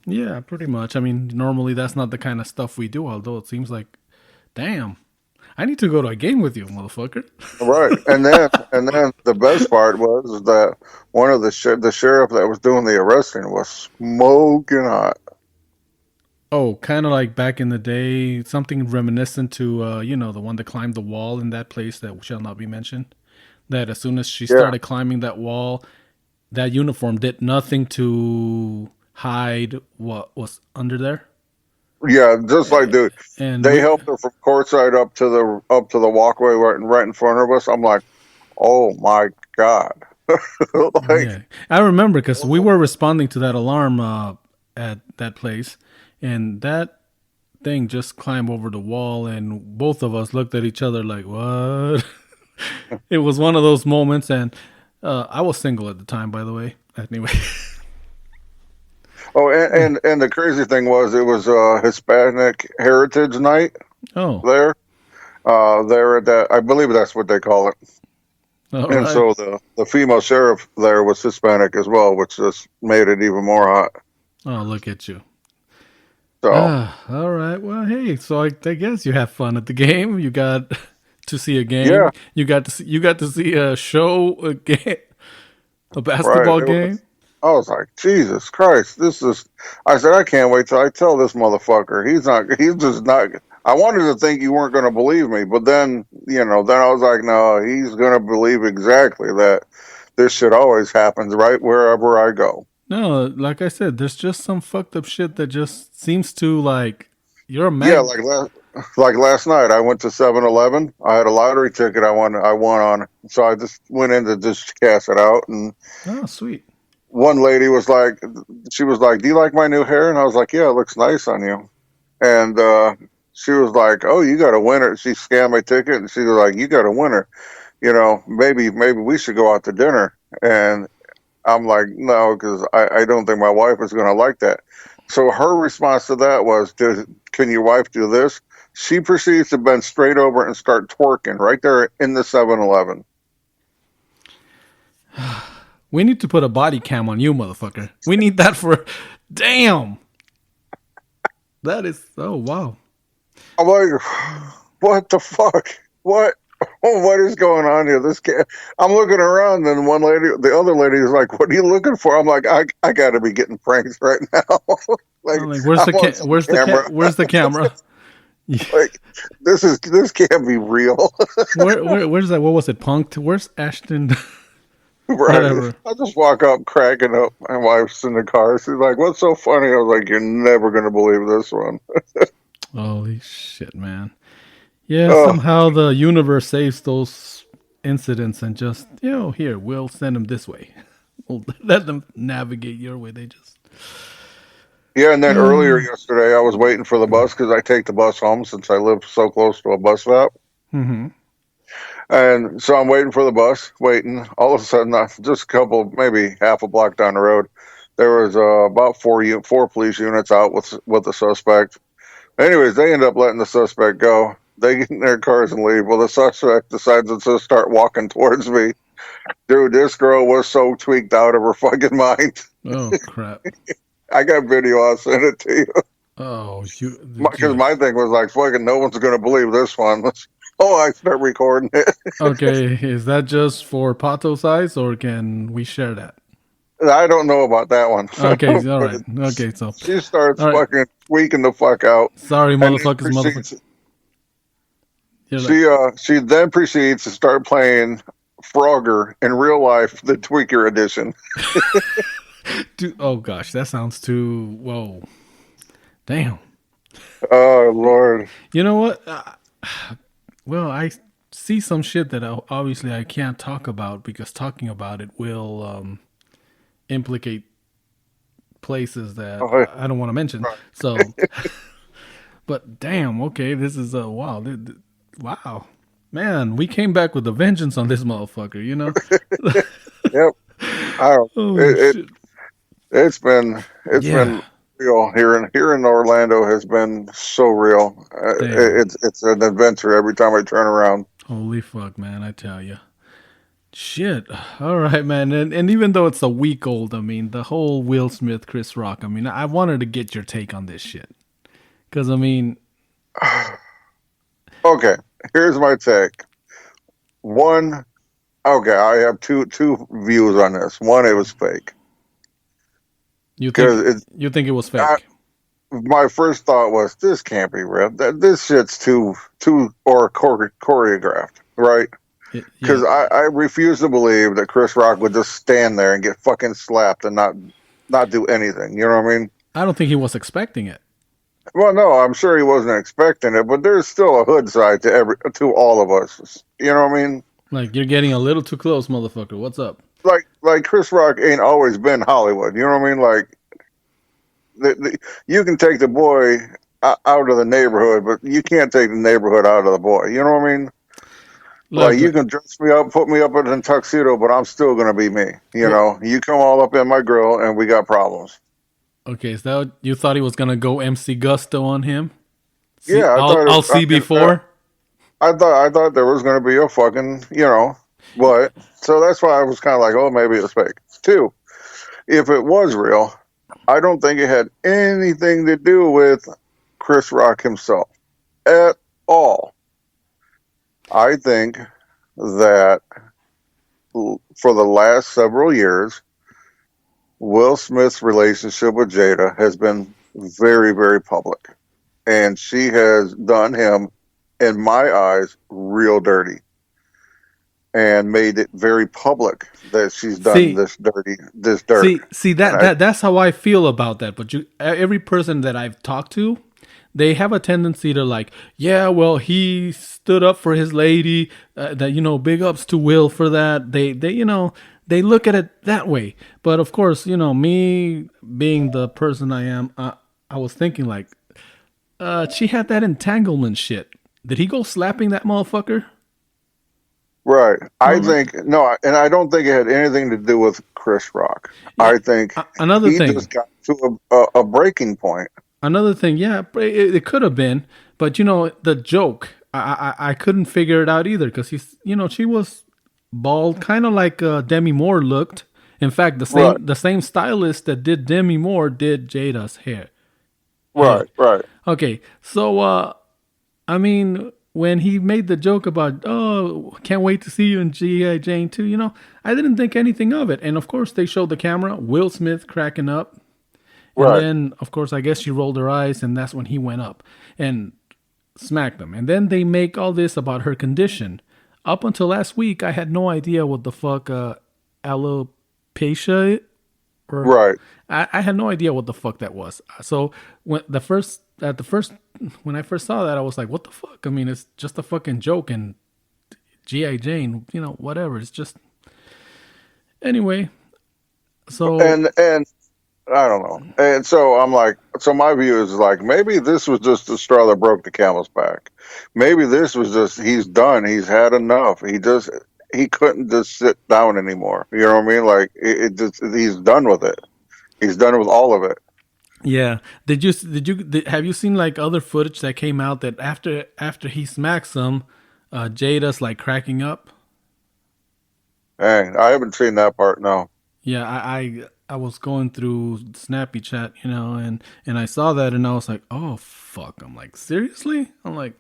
Yeah, pretty much. I mean, normally that's not the kind of stuff we do, although it seems like, damn, I need to go to a game with you, motherfucker. Right, and then the best part was that one of the sheriff that was doing the arresting was smoking hot. Oh, kind of like back in the day, something reminiscent to, the one that climbed the wall in that place that shall not be mentioned. That as soon as she Yeah, started climbing that wall, that uniform did nothing to hide what was under there. yeah, just like dude, And they we, helped her from courtside up to the walkway right in front of us. I'm like, oh my god, like yeah, I remember because we were responding to that alarm at that place, and that thing just climbed over the wall, and both of us looked at each other like, "What?" It was one of those moments, and I was single at the time, by the way. Anyway, oh, and the crazy thing was it was Hispanic Heritage Night oh, there. There at that, I believe that's what they call it. all And right. so the female sheriff there was Hispanic as well, which just made it even more hot. Oh, look at you. So All right. Well, hey, so I guess you have fun at the game. You got to see a game. yeah, You got to see a show, a game, a right. basketball game. I was like, Jesus Christ, this is. I said, I can't wait till I tell this motherfucker. He's not. He's just not. I wanted to think you weren't going to believe me, but then I was like, no, he's going to believe exactly that this shit always happens right wherever I go. No, like I said, there's just some fucked up shit that just seems to like you're a Yeah, mag. like last night, I went to 7-Eleven. I had a lottery ticket. I won on, so I just went in to just cash it out. And Oh, sweet. one lady was like, she was like, "Do you like my new hair?" And I was like, "Yeah, it looks nice on you." And she was like, "Oh, you got a winner." She scanned my ticket and she was like, "You got a winner. Maybe we should go out to dinner." And I'm like, "No, because I don't think my wife is going to like that." So her response to that was, "Can your wife do this?" She proceeds to bend straight over and start twerking right there in the 7-Eleven. We need to put a body cam on you, motherfucker. We need that for. Damn. That is. Oh wow. I'm like, what the fuck? What? What is going on here? This kid. I'm looking around, and the other lady is like, "What are you looking for?" I'm like, "I got to be getting pranked right now." Like, I'm like, where's I'm the on some camera. where's the camera? Like, this can't be real, Where's that? What was it? Punked? Where's Ashton? right? Whatever. I just walk up, cracking up. My wife's in the car. She's like, "What's so funny?" I was like, "You're never gonna believe this one." Holy shit, man. Yeah, Oh, somehow the universe saves those incidents and just, here, we'll send them this way. We'll let them navigate your way. They just. yeah. And then earlier yesterday, I was waiting for the bus because I take the bus home since I live so close to a bus stop. Mm-hmm. And so I'm waiting for the bus, waiting. All of a sudden, just a couple, maybe half a block down the road, there was about four police units out with the suspect. Anyways, they end up letting the suspect go. They get in their cars and leave. Well, the suspect decides to start walking towards me. Dude, this girl was so tweaked out of her fucking mind. Oh, crap. I got video. I'll send it to you. Oh, Because dude. my thing was like, fucking, no one's gonna believe this one. Oh, I start recording it. Okay, is that just for Pato size or can we share that? I don't know about that one, Okay, all but right. Okay, so, she starts all right. fucking tweaking the fuck out, Sorry, and then motherfuckers, motherfuckers. proceeds. You're like, She then proceeds to start playing Frogger in real life, the Tweaker edition. dude, oh gosh, that sounds too. Whoa. Damn. Oh Lord, You know what? Well, I see some shit that obviously I can't talk about because talking about it will implicate places that oh, I don't want to mention. So, but damn, okay, this is a wow, wow, man, we came back with a vengeance on this motherfucker. yep. I don't. Oh It, it shit. it's Yeah. been real here in Orlando has been so real. Damn. It's an adventure every time I turn around. Holy fuck, man! I tell you. Shit. All right, man. And even though it's a week old, I mean, the whole Will Smith, Chris Rock, I mean, I wanted to get your take on this shit. Because, I mean, Okay, here's my take. One, okay, I have two views on this. One, it was fake you think because it. you think it was I, fake. my first thought was this can't be real. This shit's too or choreographed, right? Yeah. Because I refuse to believe that Chris Rock would just stand there and get fucking slapped and not do anything. You know what I mean? I don't think he was expecting it. Well, no, I'm sure he wasn't expecting it, but there's still a hood side to all of us. You know what I mean? Like, you're getting a little too close, motherfucker. What's up? Like Chris Rock ain't always been Hollywood. You know what I mean? Like you can take the boy out of the neighborhood, but you can't take the neighborhood out of the boy. You know what I mean? Like Look, you can dress me up, put me up in a tuxedo, but I'm still gonna be me. You look, know, you come all up in my grill, and we got problems. okay, is that what you thought he was going to go MC Gusto on him? See, Yeah, I thought. I'll see before. I thought there was gonna be a fucking but so that's why I was kind of like, oh, maybe it was fake. Two, if it was real, I don't think it had anything to do with Chris Rock himself at all. I think that for the last several years, Will Smith's relationship with Jada has been very, very public. And she has done him, in my eyes, real dirty and made it very public that she's done See, this dirt. see And that's how I feel about that. But every person that I've talked to, they have a tendency to like, yeah, well, he stood up for his lady. That big ups to Will for that. They look at it that way. But of course, me being the person I am, I was thinking like, she had that entanglement shit. Did he go slapping that motherfucker? right. I No, think no, and I don't think it had anything to do with Chris Rock. yeah. I think Another he thing. just got to a breaking point. Another thing, yeah, it could have been, but the joke, I couldn't figure it out either because she was bald, kind of like Demi Moore looked. In fact, the Right, same stylist that did Demi Moore did Jada's hair. right. Okay, so I mean, when he made the joke about, oh, can't wait to see you in G.I. Jane 2, I didn't think anything of it. And of course, they showed the camera, Will Smith cracking up. And Right. then, of course, I guess she rolled her eyes, and that's when he went up and smacked them. And then they make all this about her condition. Up until last week, I had no idea what the fuck alopecia or Right. I had no idea what the fuck that was. So when I first saw that, I was like, what the fuck? I mean, it's just a fucking joke, and G.I. Jane, whatever. It's just anyway. So And I don't know. And so I'm like, so my view is like, maybe this was just the straw that broke the camel's back. Maybe this was just, he's done. He's had enough. He couldn't just sit down anymore. You know what I mean? Like, it just, he's done with it. He's done with all of it. yeah, have you seen like other footage that came out that after he smacks them, Jada's like cracking up? Hey, I haven't seen that part. No. Yeah, I was going through Snappy Chat, and I saw that, and I was like, oh fuck! I'm like, seriously? I'm like,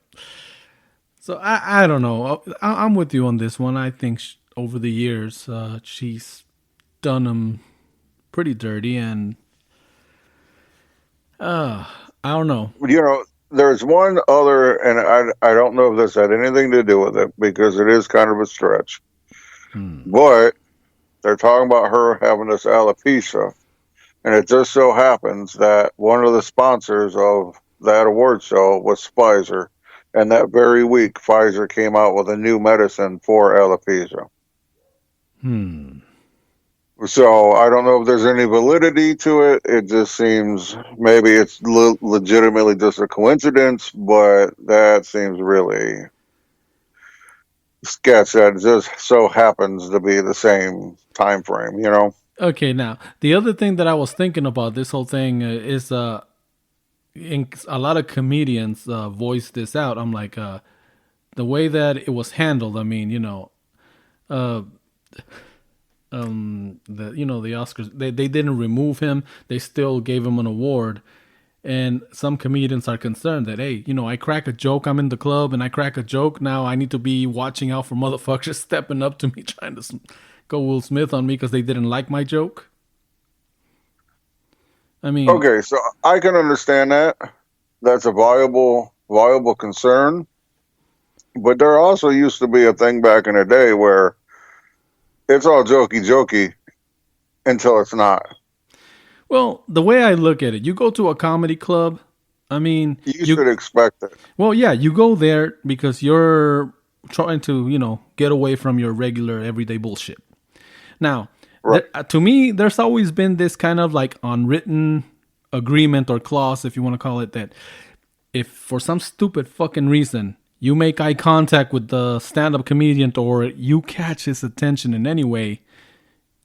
so I don't know. I'm with you on this one. I think over the years, she's done him pretty dirty, and I don't know. You know, there's one other, and I don't know if this had anything to do with it because it is kind of a stretch, Hmm. but they're talking about her having this alopecia. And it just so happens that one of the sponsors of that award show was Pfizer. And that very week, Pfizer came out with a new medicine for alopecia. Hmm. So I don't know if there's any validity to it. It just seems maybe it's legitimately just a coincidence, but that seems really sketch that it just so happens to be the same time frame, you know? Okay, now the other thing that I was thinking about this whole thing is a lot of comedians voice this out. I'm like, the way that it was handled. I mean, uh, the Oscars, they didn't remove him. They still gave him an award. And some comedians are concerned that, hey, I crack a joke, I'm in the club and I crack a joke. Now I need to be watching out for motherfuckers stepping up to me trying to go Will Smith on me because they didn't like my joke. I mean, Okay, so I can understand that. That's a viable concern. But there also used to be a thing back in the day where it's all jokey jokey until it's not. well, the way I look at it, you go to a comedy club. I mean, You should expect it. well, yeah, you go there because you're trying to, get away from your regular everyday bullshit. Now, Right. to me, there's always been this kind of like unwritten agreement or clause, if you want to call it that. If for some stupid fucking reason you make eye contact with the stand-up comedian or you catch his attention in any way,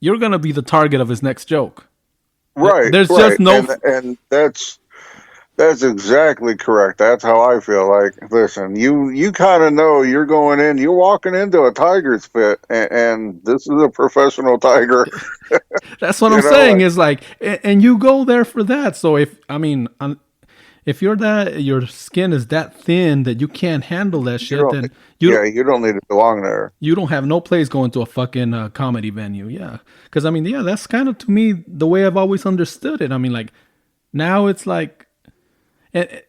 you're gonna be the target of his next joke. Right, There's right. just no. And that's exactly correct. That's how I feel. Like, listen, you kind of know you're going in, you're walking into a tiger's pit, and this is a professional tiger. That's what I'm You know, saying. like Is like, and you go there for that. So if you're that, your skin is that thin that you can't handle that you shit, don't, then yeah, you don't need to belong there. you don't have no place going to a fucking comedy venue. Yeah, because I mean, yeah, that's kind of to me the way I've always understood it. I mean, like now it's like,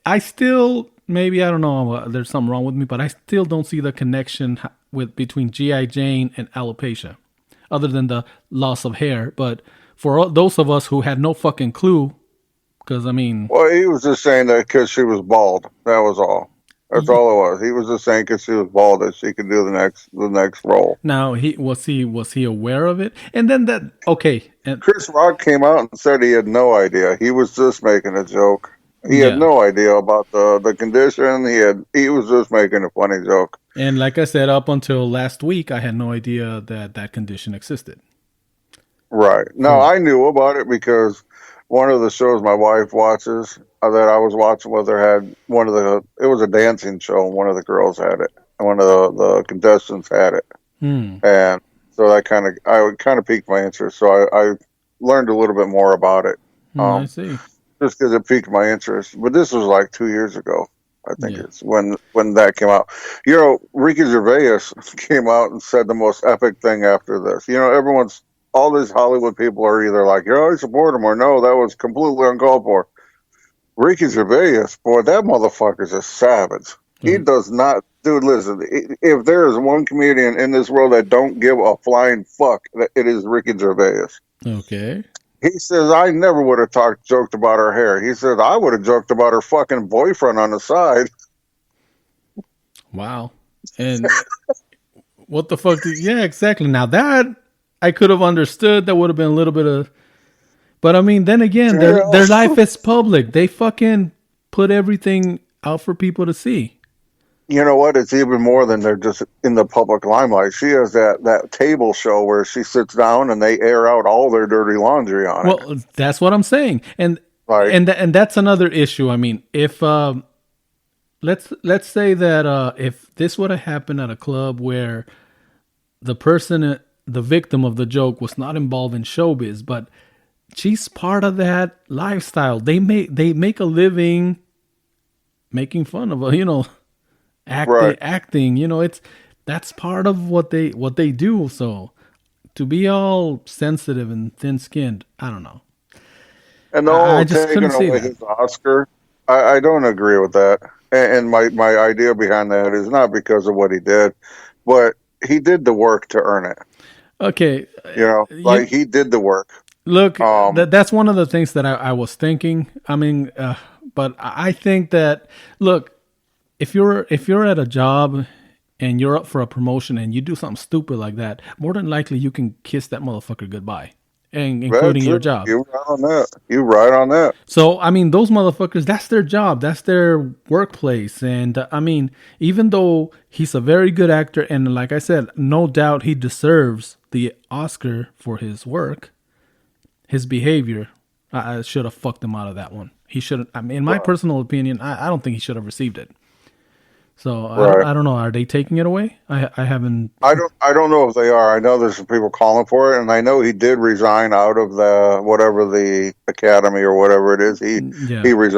I still maybe I don't know. There's something wrong with me, but I still don't see the connection with between GI Jane and alopecia, other than the loss of hair. But for those of us who had no fucking clue, because I mean, Well, he was just saying that because she was bald. That was all. That's y- all it was. He was just saying because she was bald that she could do the next role. now he aware of it, and then that okay, and Chris Rock came out and said he had no idea. He was just making a joke. He had yeah. no idea about the condition. He was just making a funny joke. And like I said, up until last week, I had no idea that that condition existed. Right. No, For I knew about it because one of the shows my wife watches that I was watching with her had it was a dancing show and one of the girls had it. And one of the contestants had it. hmm, And so I kind of piqued my interest. So I learned a little bit more about it. I Um, see. just because it piqued my interest. But this was like 2 years ago. I think Yeah. it's when that came out. Ricky Gervais came out and said the most epic thing after this. All these Hollywood people are either like, "Yeah, I support him," or "No, that was completely uncalled for." Ricky Gervais, boy, that motherfucker's a savage. He Oh, does not, dude. Listen, if there is one comedian in this world that don't give a flying fuck, it is Ricky Gervais. okay. He says, I never would have joked about her hair. He said, I would have joked about her fucking boyfriend on the side. Wow. And what the fuck? Yeah, exactly. Now that I could have understood, that would have been a little bit of. But I mean, then again, Yeah. their life is public. They fucking put everything out for people to see. You know what? It's even more than they're just in the public limelight. She has that table show where she sits down and they air out all their dirty laundry on it. Well, that's what I'm saying, and Like, and that's another issue. I mean, if let's say that if this would have happened at a club where the person, the victim of the joke, was not involved in showbiz, but she's part of that lifestyle. They make a living making fun of right. acting. That's part of what they do. So to be all sensitive and thin skinned, I don't know. And the I whole just couldn't taking see away that. his Oscar, I don't agree with that. And my idea behind that is not because of what he did, but he did the work to earn it. Okay, Like you he did the work. look. Um, That's one of the things that I was thinking. I mean, but I think that look, if you're at a job and you're up for a promotion and you do something stupid like that, more than likely you can kiss that motherfucker goodbye, and including that's your it. job. You right on that. You right on that. So I mean, those motherfuckers, that's their job, that's their workplace, and I mean, even though he's a very good actor, and like I said, no doubt he deserves the Oscar for his work, his behavior, I should have fucked him out of that one. He should have. I mean, in my Right. personal opinion, I don't think he should have received it. So Right. I don't know. Are they taking it away? I haven't. I don't know if they are. I know there's some people calling for it, and I know he did resign out of the whatever the academy or whatever it is. He Yeah. resigned.